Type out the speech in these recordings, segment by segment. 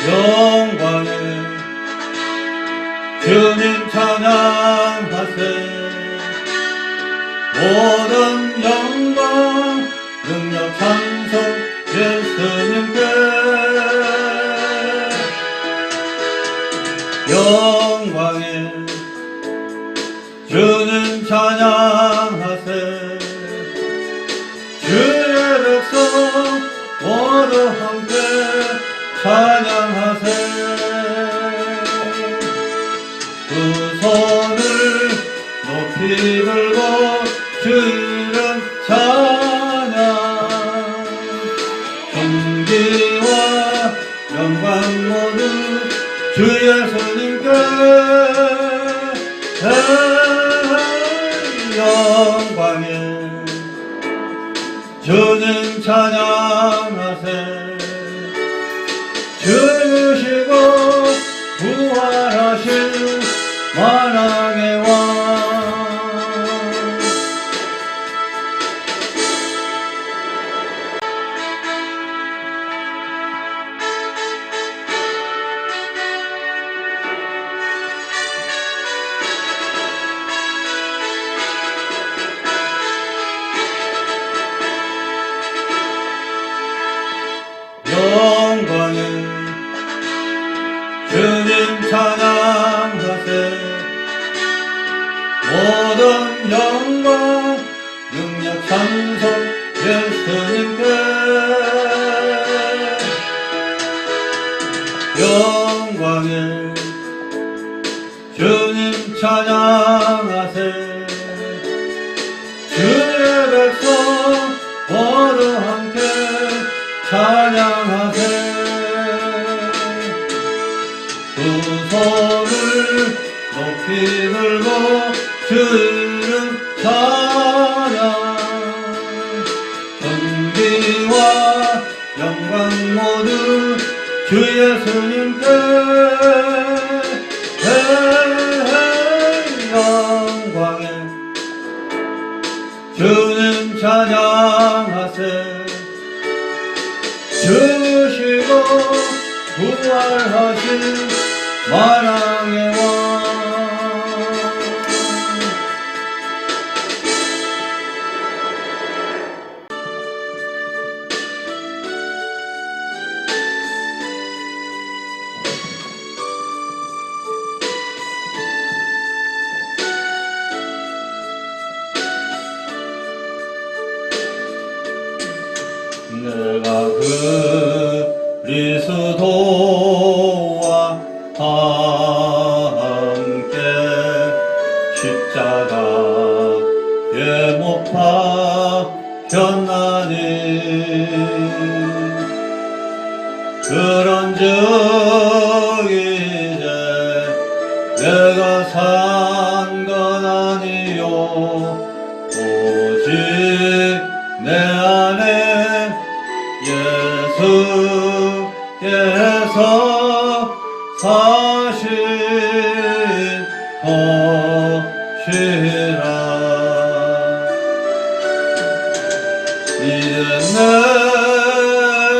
영광에 주님 찬양하세. 모든 영광 능력 찬송 예수님께. 영광에 주님 찬양하세. 주의 백성 모두 함께 찬양하세. 두 손을 높이 들고 주 이름 찬양. 존귀와 영광 모두 주 예수님께. 영광에 주님 찬양하세. 주시고 부활하신 만왕의 왕. 영광에 주님 찬양하세. 모든 영광 능력 찬송 예수님께. 영광에 주님 찬양하세. 주의 백성 모두 함께 찬양하세. 두 손을 높이 들고 주 이름 찬양. 존귀와 영광 모두 주 예수님께. 영광에 주님 찬양하세. 주시고 부활하신 만왕의 왕. 내가 그리스도와 함께 십자가에 못 박혔나니. 그런즉 이제 내가 산 건 아니요 오직 내 안에 예수께서 사신 것이라. 이제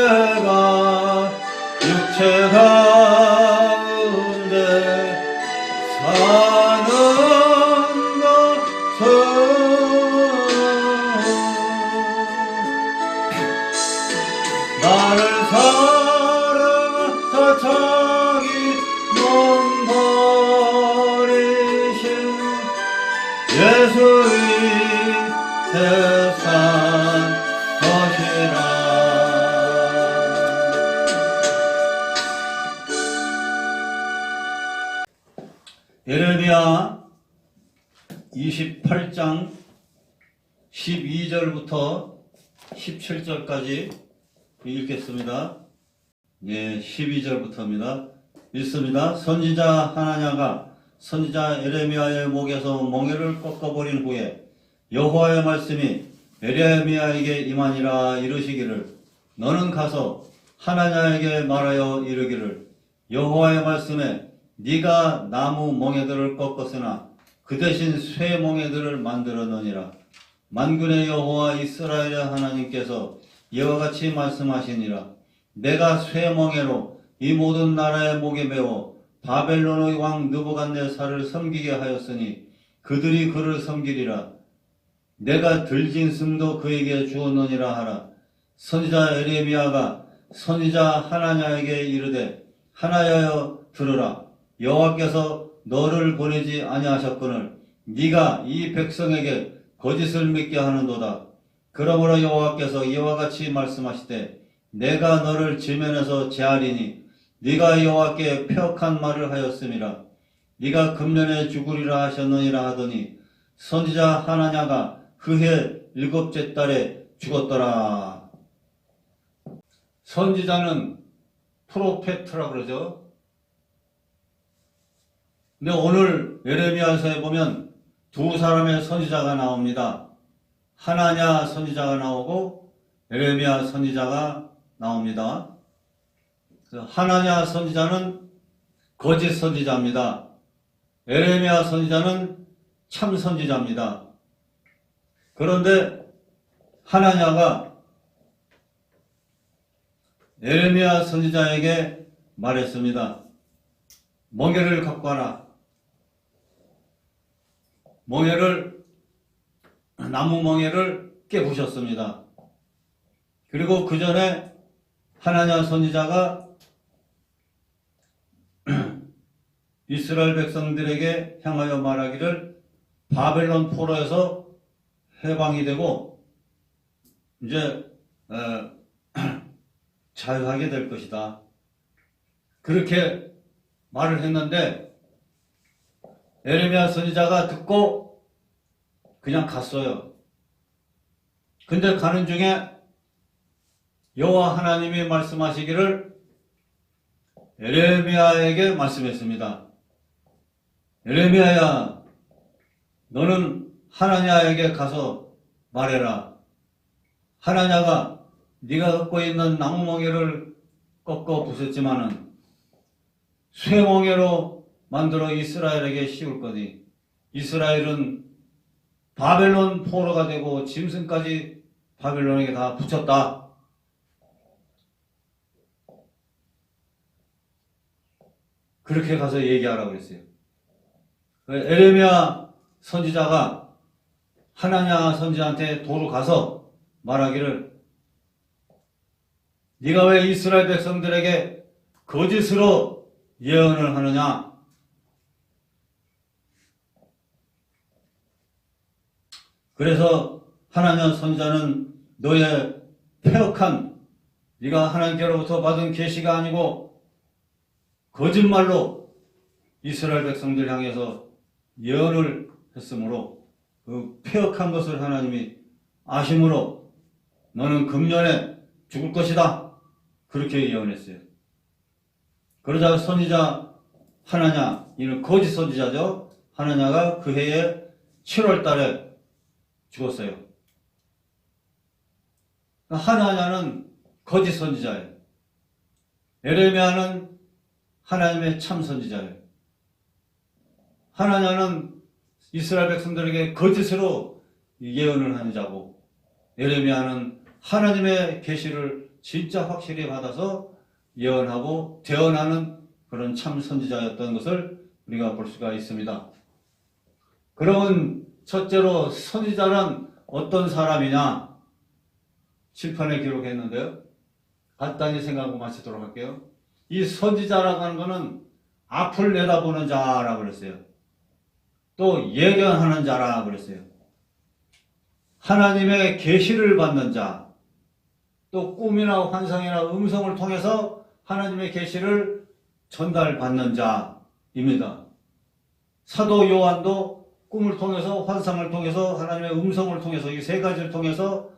내가 육체 가운데 사는 것은 나를 사랑하사 자기 몸 버리신 예수의 세상 것이라. 예레미야 28장 12절부터 17절까지 읽겠습니다. 예, 12절부터입니다. 읽습니다. 선지자 하나냐가 선지자 예레미야의 목에서 멍에를 꺾어버린 후에 여호와의 말씀이 예레미야에게 임하니라. 이르시기를 너는 가서 하나냐에게 말하여 이르기를 여호와의 말씀에 네가 나무 멍에들을 꺾었으나 그 대신 쇠 멍에들을 만들었느니라. 만군의 여호와 이스라엘의 하나님께서 이와 같이 말씀하시니라. 내가 쇠 멍에로 이 모든 나라의 목에 매어 바벨론의 왕 느부갓네살을 섬기게 하였으니 그들이 그를 섬기리라. 내가 들진 승도 그에게 주었느니라 하라. 선지자 에레미야가 선지자 하나냐에게 이르되 하나야여 들으라. 여호와께서 너를 보내지 아니하셨거늘 네가 이 백성에게 거짓을 믿게 하는도다. 그러므로 여호와께서 이와 같이 말씀하시되 내가 너를 지면에서 제하리니 네가 여호와께 폐역한 말을 하였음이라. 네가 금년에 죽으리라 하셨느니라 하더니 선지자 하나냐가 그해 7째 달에 죽었더라. 선지자는 프로페트라 그러죠. 근데 오늘 에레미야서에 보면 두 사람의 선지자가 나옵니다. 하나냐 선지자가 나오고 에레미야 선지자가 나옵니다. 하나냐 선지자는 거짓 선지자입니다. 에레미야 선지자는 참 선지자입니다. 그런데 하나냐가 에레미야 선지자에게 말했습니다. 멍에를 갖고 와라. 나무 멍에를 깨부셨습니다. 그리고 그 전에 하나냐 선지자가 이스라엘 백성들에게 향하여 말하기를 바벨론 포로에서 해방이 되고 이제 자유하게 될 것이다. 그렇게 말을 했는데 에레미야 선지자가 듣고 그냥 갔어요. 근데 가는 중에 여호와 하나님이 말씀하시기를 에레미야에게 말씀했습니다. 에레미야야, 너는 하나냐에게 가서 말해라. 하나냐가 네가 갖고 있는 나무멍에를 꺾어 부쉈지만은 쇠멍에로 만들어 이스라엘에게 씌울 거니 이스라엘은 바벨론 포로가 되고 짐승까지 바벨론에게 다 붙였다. 그렇게 가서 얘기하라고 했어요. 에레미야 선지자가 하나냐 선지자한테 도로 가서 말하기를 네가 왜 이스라엘 백성들에게 거짓으로 예언을 하느냐? 그래서 하나냐 선지자는 너의 폐역한 네가 하나님께로부터 받은 계시가 아니고 거짓말로 이스라엘 백성들 향해서 예언을 했으므로 그 폐역한 것을 하나님이 아심으로 너는 금년에 죽을 것이다. 그렇게 예언했어요. 그러자 선지자 하나냐, 이는 거짓 선지자죠. 하나냐가 그 해에 7월 달에 죽었어요. 하나냐는 거짓 선지자예요. 에레미야는 하나님의 참 선지자예요. 하나냐는 이스라엘 백성들에게 거짓으로 예언을 하는 자고 에레미야는 하나님의 계시를 진짜 확실히 받아서 예언하고 대언하는 그런 참 선지자였던 것을 우리가 볼 수가 있습니다. 그러면 첫째로 선지자는 어떤 사람이냐? 칠판에 기록했는데요. 간단히 생각하고 마치도록 할게요. 이 선지자라고 하는 것은 앞을 내다보는 자라고 그랬어요. 또 예견하는 자라고 그랬어요. 하나님의 계시를 받는 자, 또 꿈이나 환상이나 음성을 통해서 하나님의 계시를 전달받는 자입니다. 사도 요한도 꿈을 통해서 환상을 통해서 하나님의 음성을 통해서 이 세 가지를 통해서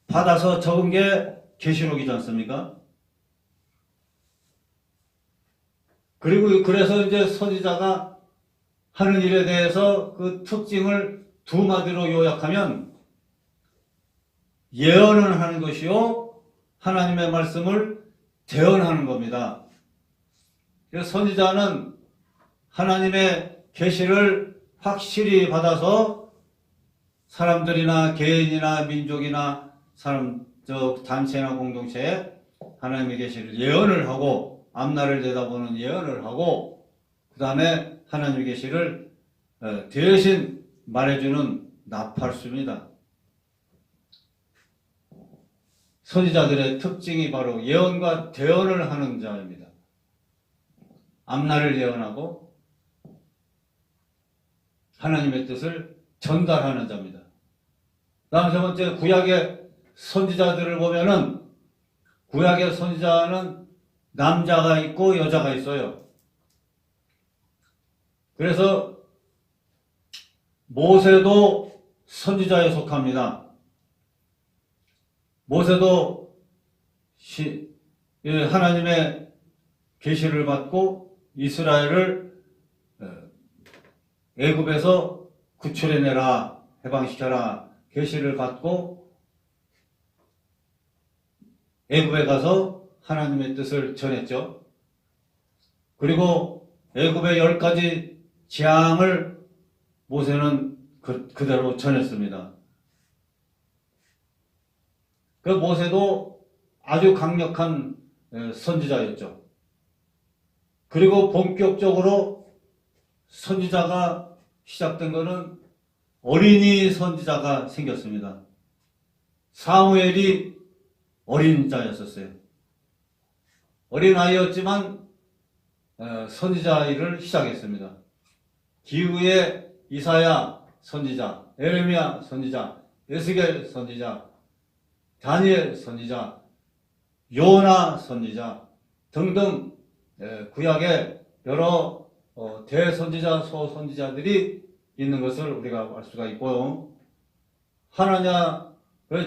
받아서 적은 게 계시록이지 않습니까? 그리고 그래서 이제 선지자가 하는 일에 대해서 그 특징을 두 마디로 요약하면 예언을 하는 것이요 하나님의 말씀을 대언하는 겁니다. 그래서 선지자는 하나님의 계시를 확실히 받아서 사람들이나 개인이나 민족이나 단체나 공동체에 하나님의 계시를 예언을 하고 앞날을 내다보는 예언을 하고 그 다음에 하나님의 계시를 대신 말해주는 나팔수입니다. 선지자들의 특징이 바로 예언과 대언을 하는 자입니다. 앞날을 예언하고 하나님의 뜻을 전달하는 자입니다. 다음 세 번째, 구약의 선지자들을 보면은 구약의 선지자는 남자가 있고 여자가 있어요. 그래서 모세도 선지자에 속합니다. 모세도 하나님의 계시를 받고 이스라엘을 애굽에서 구출해내라, 해방시켜라 계시를 받고 애굽에 가서 하나님의 뜻을 전했죠. 그리고 애굽의 10가지 재앙을 모세는 그대로 전했습니다. 그 모세도 아주 강력한 선지자였죠. 그리고 본격적으로 선지자가 시작된 것은 어린이 선지자가 생겼습니다. 사무엘이 어린 자였었어요. 어린 아이였지만 선지자 일을 시작했습니다. 기후의 이사야 선지자, 에레미야 선지자, 에스겔 선지자, 다니엘 선지자, 요나 선지자 등등 구약에 여러 대선지자, 소선지자들이 있는 것을 우리가 알 수가 있고요. 하나냐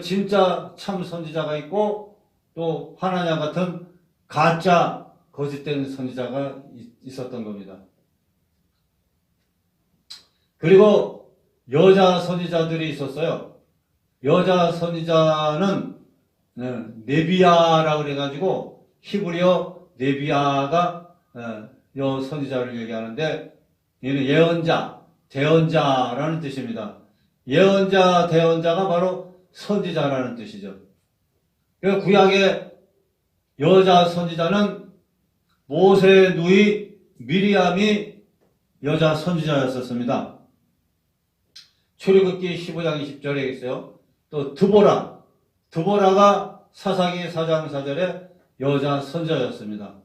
진짜 참 선지자가 있고 또 하나냐 같은 가짜 거짓된 선지자가 있었던 겁니다. 그리고 여자 선지자들이 있었어요. 여자 선지자는 네비야라고 그래가지고 히브리어 네비야가 여 선지자를 얘기하는데 얘는 예언자, 대언자라는 뜻입니다. 예언자, 대언자가 바로 선지자라는 뜻이죠. 그러니까 구약의 여자 선지자는 모세의 누이 미리암이 여자 선지자였었습니다. 출애굽기 15장 20절에 있어요. 또 드보라가 사사기 4장 4절에 여자 선지자였습니다.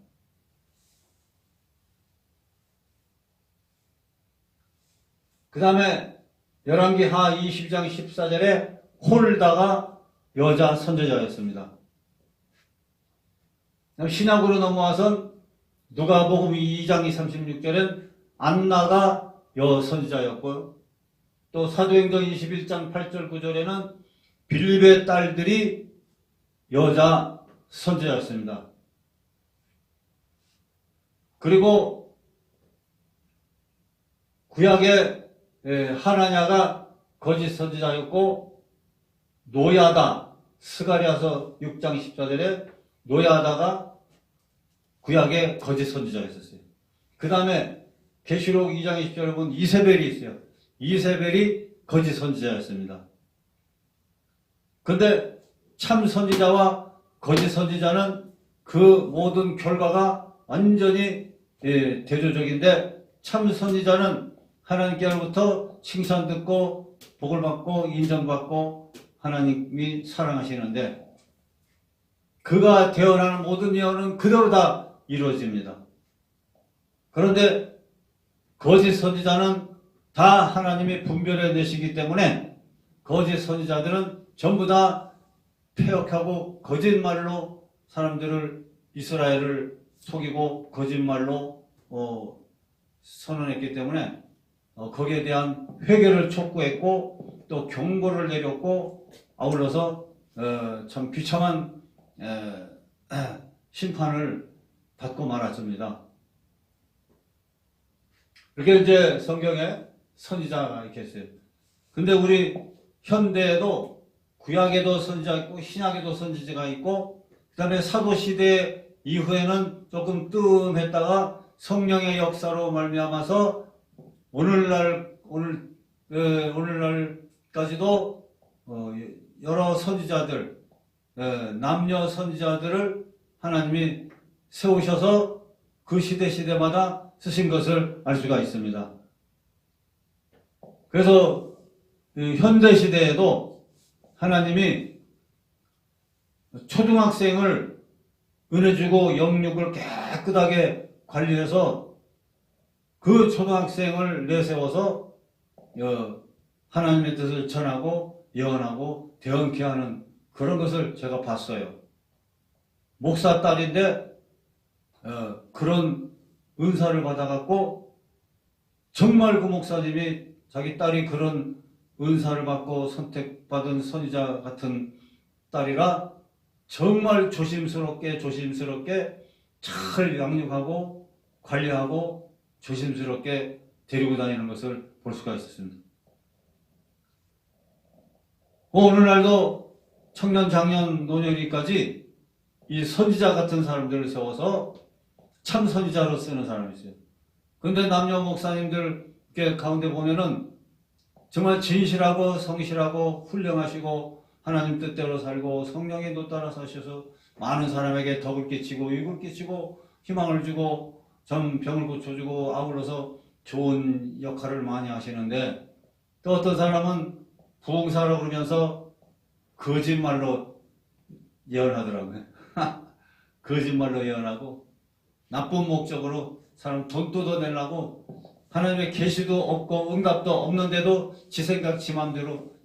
그 다음에 열왕기 하 20장 14절에 홀다가 여자 선지자였습니다. 신약으로 넘어와선 누가복음 2장 36절엔 안나가 여선지자였고요. 또 사도행전 21장 8절 9절에는 빌립의 딸들이 여자 선지자였습니다. 그리고 구약의 하나냐가 거짓 선지자였고 노야다, 스가랴서 6장 14절에 노야다가 구약의 거짓 선지자였었어요. 그 다음에 계시록 2장 20절에 보면 이세벨이 있어요. 이세벨이 거짓 선지자였습니다. 근데 참 선지자와 거짓 선지자는 그 모든 결과가 완전히 대조적인데 참 선지자는 하나님께로부터 칭찬 듣고 복을 받고 인정받고 하나님이 사랑하시는데 그가 대언하는 모든 예언은 그대로 다 이루어집니다. 그런데 거짓 선지자는 다 하나님이 분별해 내시기 때문에 거짓 선지자들은 전부 다 폐역하고 거짓말로 사람들을 이스라엘을 속이고 거짓말로 선언했기 때문에 거기에 대한 회개를 촉구했고 또 경고를 내렸고 아울러서 참 비참한 심판을 받고 말았습니다. 이렇게 이제 성경에 선지자가 이렇게 있어요. 근데 우리 현대에도 구약에도 선지자가 있고 신약에도 선지자가 있고 그 다음에 사도시대 이후에는 조금 뜸했다가 성령의 역사로 말미암아서 오늘날까지도 여러 선지자들 남녀 선지자들을 하나님이 세우셔서 그 시대마다 쓰신 것을 알 수가 있습니다. 그래서 현대 시대에도 하나님이 초등학생을 은혜 주고 영육을 깨끗하게 관리해서 그 초등학생을 내세워서 하나님의 뜻을 전하고 예언하고 대언케 하는 그런 것을 제가 봤어요. 목사 딸인데 그런 은사를 받아갖고 정말 그 목사님이 자기 딸이 그런 은사를 받고 선택받은 선지자 같은 딸이라 정말 조심스럽게 잘 양육하고 관리하고 조심스럽게 데리고 다니는 것을 볼 수가 있었습니다. 오늘날도 청년, 장년, 노년이까지 이 선지자 같은 사람들을 세워서 참 선지자로 쓰는 사람이 있어요. 근데 남녀 목사님들 가운데 보면은 정말 진실하고 성실하고 훌륭하시고 하나님 뜻대로 살고 성령의 뜻 따라 사셔서 많은 사람에게 덕을 끼치고 유익을 끼치고 희망을 주고 병을 고쳐주고 아울러서 좋은 역할을 많이 하시는데 또 어떤 사람은 부흥사로 그러면서 거짓말로 예언하더라고요. 거짓말로 예언하고 나쁜 목적으로 사람 돈 뜯어내려고 하나님의 계시도 없고 응답도 없는데도 지 생각 지 맘대로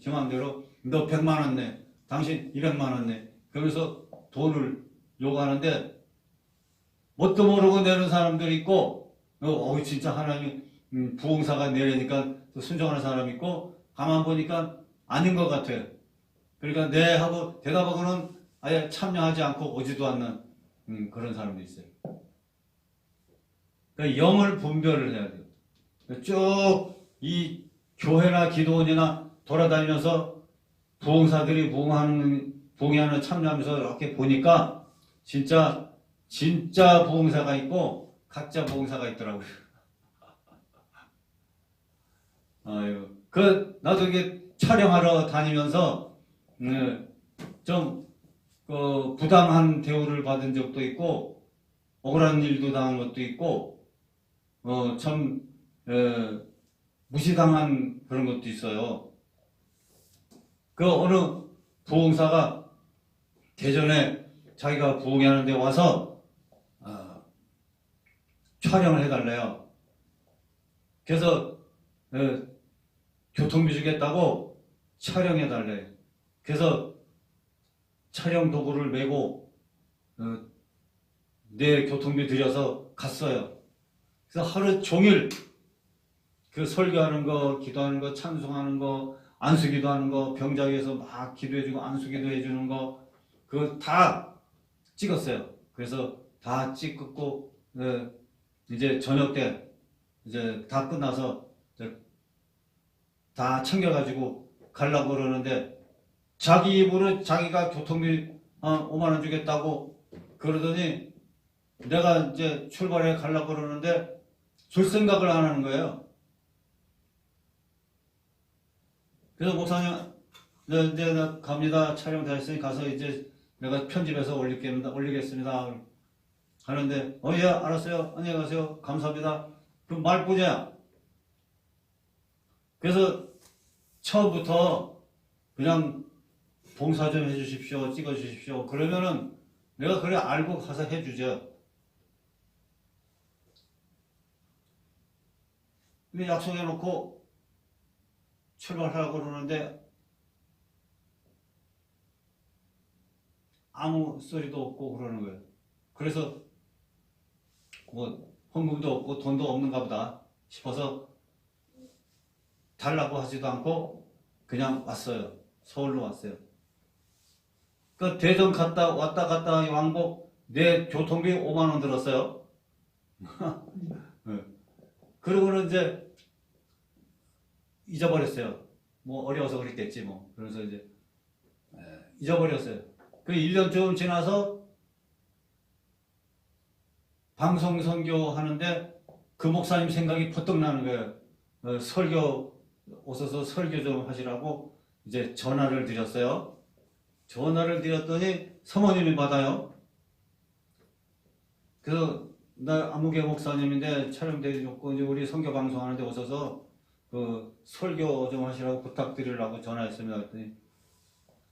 너 100만 원 내, 당신 200만 원 내, 그러면서 돈을 요구하는데 뭣도 모르고 내는 사람들이 있고 진짜 하나님 부흥사가 내려니까 또 순종하는 사람이 있고 가만 보니까 아닌 것 같아요. 그러니까 네 하고 대답하고는 아예 참여하지 않고 오지도 않는 그런 사람도 있어요. 그러니까 영을 분별을 해야 돼요. 쭉 이 교회나 기도원이나 돌아다니면서 부흥사들이 부흥하는 참여하면서 이렇게 보니까 진짜 부흥사가 있고 가짜 부흥사가 있더라고요. 아유, 나도 이게 촬영하러 다니면서 좀 부당한 대우를 받은 적도 있고 억울한 일도 당한 것도 있고 무시당한 그런 것도 있어요. 어느 부흥사가 대전에 자기가 부흥하는 데 와서 촬영을 해달래요. 그래서 교통비 주겠다고 촬영해달래요. 그래서 촬영 도구를 메고 내 교통비 들여서 갔어요. 그래서 하루 종일 그 설교하는 거, 기도하는 거, 찬송하는 거, 안수기도 하는 거, 병자 위에서 막 기도해주고 안수기도 해주는 거, 그거 다 찍었어요. 그래서 다 찍고 이제 저녁 때 이제 다 끝나서 다 챙겨가지고 가려고 그러는데 자기 입으로 자기가 교통비 5만 원 주겠다고 그러더니 내가 이제 출발해 가려고 그러는데 줄 생각을 안 하는 거예요. 그래서 목사님, 이제 나 갑니다. 촬영 다 했으니 가서 이제 내가 편집해서 올리겠습니다. 하는데, 예, 알았어요. 안녕히 가세요. 감사합니다. 그럼 말뿐이야. 그래서 처음부터 그냥 봉사 좀 해주십시오. 찍어주십시오. 그러면은 내가 그래 알고 가서 해주죠. 근데 약속해놓고 출발하라고 그러는데 아무 소리도 없고 그러는 거예요. 그래서 헌금도 없고 돈도 없는가 보다 싶어서 달라고 하지도 않고 그냥 왔어요. 서울로 왔어요. 그 대전 왔다 갔다 왕복 내 교통비 5만 원 들었어요. 그러고는 이제 잊어버렸어요. 어려워서 그랬겠지 그래서 이제 잊어버렸어요. 그 1년 좀 지나서 방송 선교 하는데 그 목사님 생각이 퍼뜩 나는 거예요. 오셔서 설교 좀 하시라고 이제 전화를 드렸어요. 전화를 드렸더니 사모님이 받아요. 그래서 나 아무개 목사님인데 촬영돼 있고 이제 우리 선교 방송하는데 오셔서 그 설교 좀 하시라고 부탁드리려고 전화했습니다. 그랬더니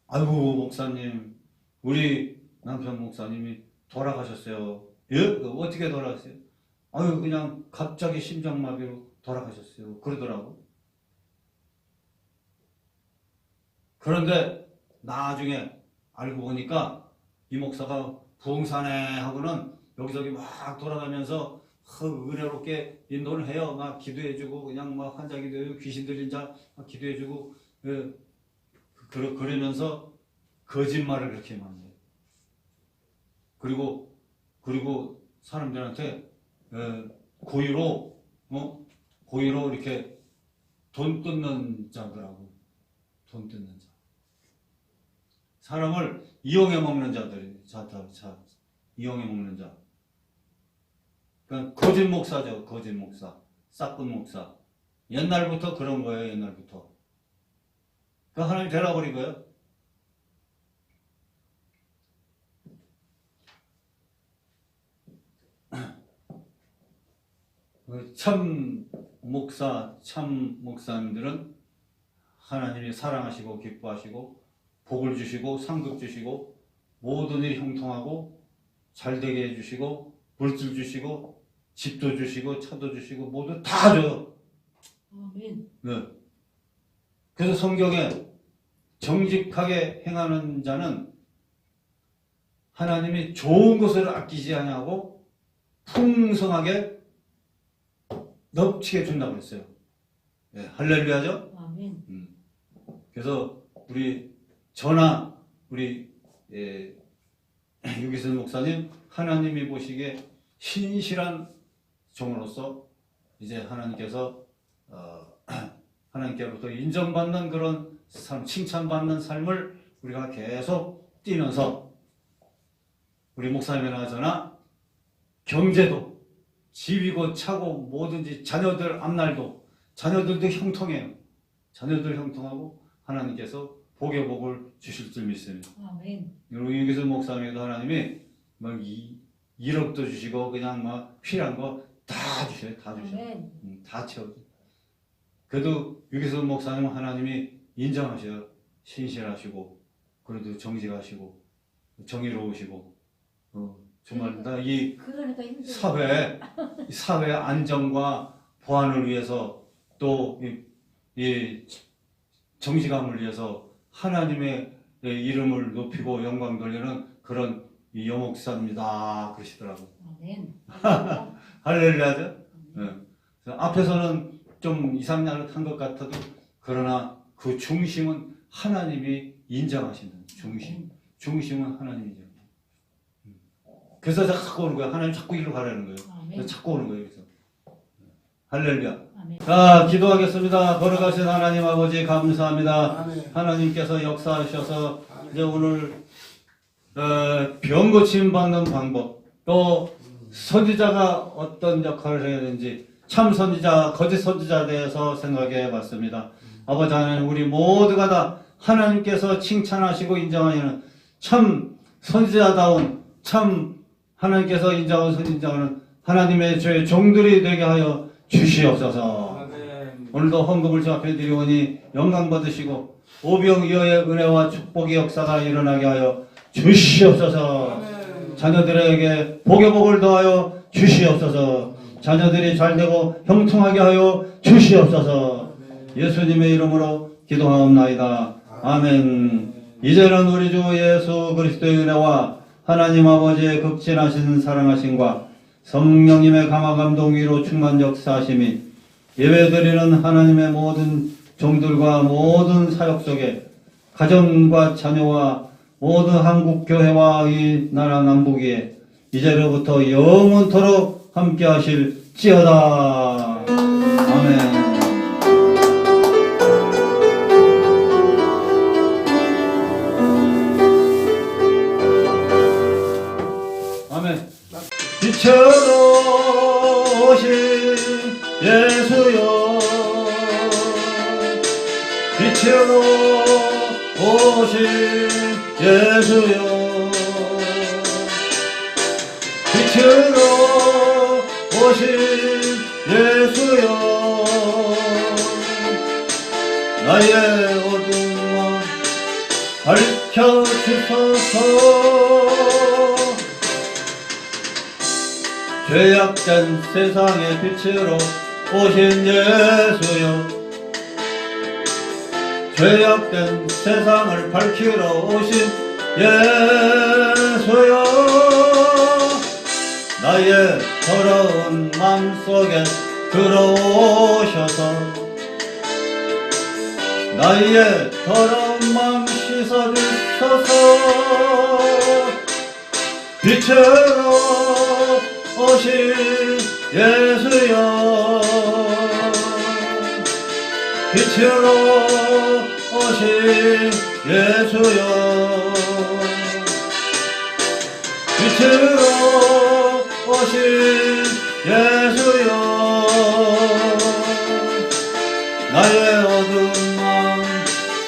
아이고 목사님 우리 남편 목사님이 돌아가셨어요. 예? 어떻게 돌아가셨어요? 아유 그냥 갑자기 심장마비로 돌아가셨어요. 그러더라고. 그런데 나중에 알고 보니까 이 목사가 부흥사네 하고는 여기저기 막 돌아가면서 은혜롭게 인도를 해요. 막 기도해주고 그냥 막 환자 기도해주고 귀신 들린 자 기도해주고 그러면서 거짓말을 그렇게 많이 해요. 그리고 사람들한테 고의로 이렇게 돈 뜯는 자더라고. 돈 뜯는 자. 사람을 이용해 먹는 자들이 이용해 먹는 자. 그러니까 거짓 목사죠. 거짓 목사. 싹군 목사. 옛날부터 그런 거예요. 옛날부터. 그 하나님 데려버린 거예요. 참 목사님들은 하나님이 사랑하시고 기뻐하시고 복을 주시고 상급 주시고 모든 일이 형통하고 잘되게 해주시고 물질 주시고 집도 주시고 차도 주시고 모두 다 줘요. 아멘. 네. 그래서 성경에 정직하게 행하는 자는 하나님이 좋은 것을 아끼지 아니하고 풍성하게 넘치게 준다고 그랬어요. 네, 할렐루야죠? 아멘. 그래서 우리 유기순 목사님 하나님이 보시기에 신실한 종으로서 이제 하나님께로부터 인정받는 그런 삶, 칭찬받는 삶을 우리가 계속 뛰면서 우리 목사님이나 저나 경제도 집이고 차고 뭐든지 자녀들 앞날도 자녀들도 형통해요. 자녀들 형통하고 하나님께서 복의 복을 주실 줄 믿습니다. 아멘. 우리 유기순 목사님도 하나님이 막 1억도 주시고 그냥 막 필요한 거 다 주셔요. 다 주셔요. 아멘. 다 채워줘. 그래도 유기순 목사님은 하나님이 인정하셔요. 신실하시고 그래도 정직하시고 정의로우시고 정말 다 이 그러니까 힘들어. 사회 안정과 보안을 위해서 또 이 정직함을 위해서 하나님의 이름을 높이고 영광 돌리는 그런 여목사입니다. 그러시더라고요. 아멘. 할렐루야죠? 네. 앞에서는 좀 이상한 것 같아도 그러나 그 중심은 하나님이 인정하시는 중심은 하나님이 인정. 그래서 자꾸 오는 거야. 하나님 자꾸 이리로 가라는 거예요. 아멘. 자꾸 오는 거예요. 그래서 할렐루야. 아멘. 자, 기도하겠습니다. 걸어가신 하나님 아버지 감사합니다. 아멘. 하나님께서 역사하셔서 이제 오늘 병 고침 받는 방법 또 선지자가 어떤 역할을 해야 되는지 참 선지자, 거짓 선지자에 대해서 생각해 봤습니다. 아버지 하나님 우리 모두가 다 하나님께서 칭찬하시고 인정하시는 참 선지자다운 참 하나님께서 인정하는 선지자는 하나님의 죄의 종들이 되게 하여 주시옵소서. 아멘. 오늘도 헌금을 주 앞에 드리오니 영광 받으시고 오병이어의 은혜와 축복의 역사가 일어나게 하여 주시옵소서. 아멘. 자녀들에게 복의 복을 더하여 주시옵소서. 자녀들이 잘되고 형통하게 하여 주시옵소서. 예수님의 이름으로 기도하옵나이다. 아멘. 이제는 우리 주 예수 그리스도의 은혜와 하나님 아버지의 극진하신 사랑하심과 성령님의 감화 감동 위로 충만 역사하심이 예배드리는 하나님의 모든 종들과 모든 사역 속에 가정과 자녀와 모든 한국 교회와 이 나라 남북에 이제로부터 영원토록 함께 하실지어다. 아멘. 아멘. 빛으로 오신 예수여 빛으로 오신 예수여 빛으로 빛으로 오신 예수여 나의 어두운 마음 밝혀주소서 죄악된 세상의 빛으로 오신 예수여 죄악된 세상을 밝히러 오신 예수여 나의 더러운 마음속에 들어오셔서 나의 더러운 마음 씻어주소서 빛으로 오신 예수여 빛으로 오신 예수여 빛으로 오신 예수여 나의 어두운 마음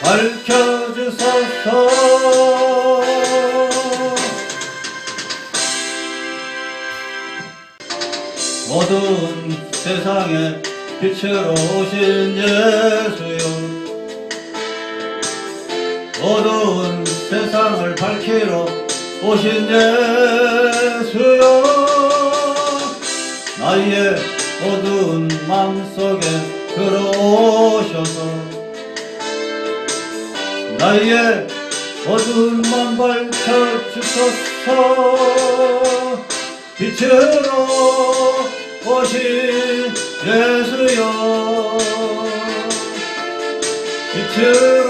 밝혀주소서 어두운 세상에 빛으로 오신 예수여 어두운 세상을 밝히러 오신 예수여 나의 어두운 마음속에 들어오셔서 나의 어두운 마음 밝혀주소서 빛으로 오신 예수여 빛으로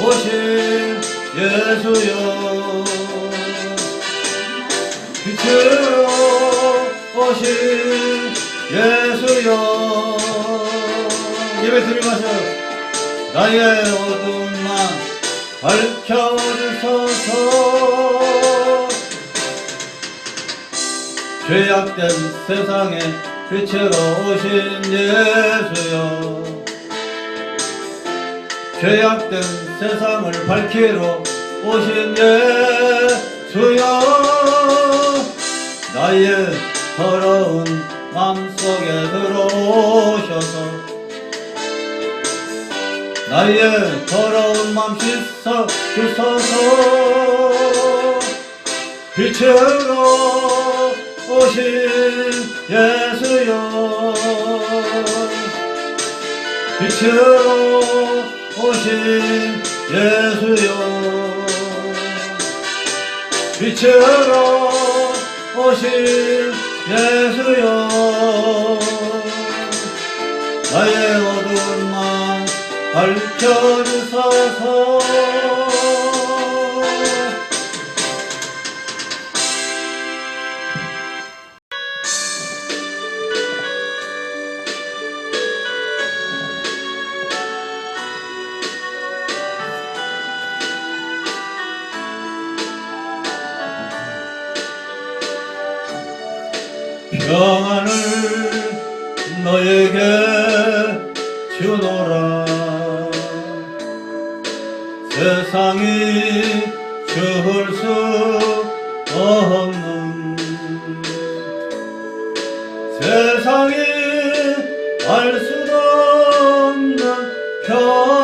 오신 예수여 빛으로 오신 예수여 예배 드리면서 나의 어두운 마음 밝혀주소서 죄악된 세상에 빛으로 오신 예수여 죄악된 세상을 밝히러 오신 예수여 나의 더러운 마음속에 들어오셔서 나의 더러운 마음 씻어주소서 빛으로 오신 예수여 빛으로 오신 예수여 빛으로 오신 예수여 나의 어두운 마음 밝혀주소서 평안을 너에게 주노라 세상이 줄 수 없는 세상이 알 수도 없는 평안